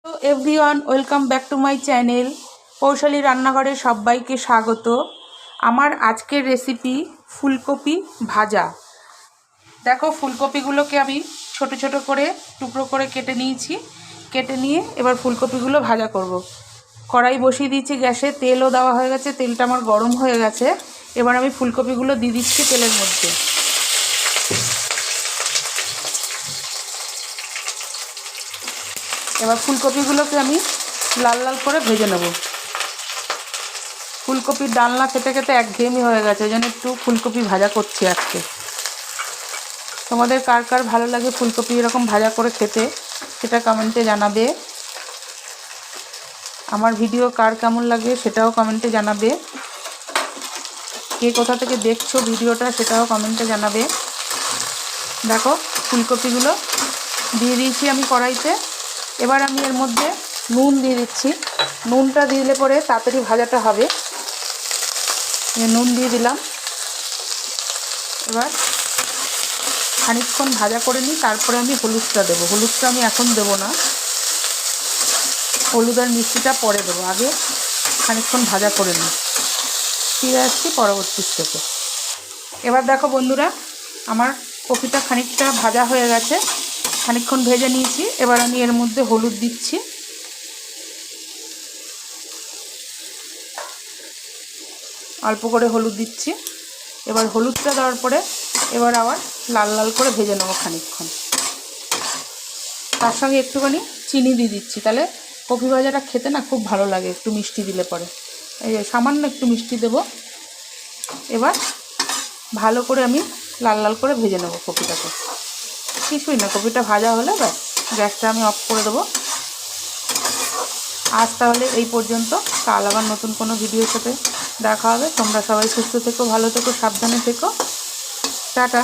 Hello everyone, welcome back to my channel. কৌশলী রান্নাঘরে সবাইকে স্বাগত। আমার আজকের রেসিপি ফুলকপি ভাজা। দেখো, ফুলকপিগুলোকে আমি ছোট ছোট করে টুকরো করে কেটে নিয়েছি। কেটে নিয়ে এবার ফুলকপিগুলো ভাজা করব। কড়াই বসিয়ে দিয়েছি গ্যাসে, তেলও দেওয়া হয়ে গেছে, তেলটা আমার গরম হয়ে গেছে। এবার আমি ফুলকপিগুলো দিয়ে দিচ্ছি তেলের মধ্যে। এবার ফুলকপিগুলোকে আমি লাল লাল করে ভেজে নেব। ফুলকপির ডালনা খেতে খেতে একঘেয়েমি হয়ে গেছে, ওই জন্য একটু ফুলকপি ভাজা করছি আজকে। তোমাদের কার কার ভালো লাগে ফুলকপি এরকম ভাজা করে খেতে, সেটা কমেন্টে জানাবে। আমার ভিডিও কার কেমন লাগে সেটাও কমেন্টে জানাবে। কে কোথা থেকে দেখছো ভিডিওটা সেটাও কমেন্টে জানাবে। দেখো, ফুলকপিগুলো দিয়ে দিয়েছি আমি কড়াইতে। এবার আমি এর মধ্যে নুন দিয়ে দিচ্ছি। নুনটা দিলে পরে তাড়াতাড়ি ভাজাটা হবে। নুন দিয়ে দিলাম। এবার খানিকক্ষণ ভাজা করে নিই, তারপরে আমি হলুদটা দেবো। হলুদটা আমি এখন দেবো না, হলুদ আর মিষ্টিটা পরে দেবো। আগে খানিকক্ষণ ভাজা করে নিই। ফিরে আসছি পরবর্তী স্টেপে। এবার দেখো বন্ধুরা, আমার কপিটা খানিকটা ভাজা হয়ে গেছে, খানিকক্ষণ ভেজে নিয়েছি। এবার আমি এর মধ্যে হলুদ দিচ্ছি। অল্প করে হলুদ দিচ্ছি। এবার হলুদটা দেওয়ার পরে এবার আবার লাল লাল করে ভেজে নেবো খানিকক্ষণ। তার সঙ্গে একটুখানি চিনি দিয়ে দিচ্ছি, তাহলে কপি ভাজাটা খেতে না খুব ভালো লাগে, একটু মিষ্টি দিলে পরে। এই যে সামান্য একটু মিষ্টি দেবো। এবার ভালো করে আমি লাল লাল করে ভেজে নেবো কপিটাকে। কিছুই না, কপিটা ভাজা হলে ব্যাস গ্যাসটা আমি অফ করে দেবো। আজ তাহলে এই পর্যন্ত। কাল আবার নতুন কোনো ভিডিওর সাথে দেখা হবে। তোমরা সবাই সুস্থ থেকো, ভালো থেকো, সাবধানে থেকো। টাটা।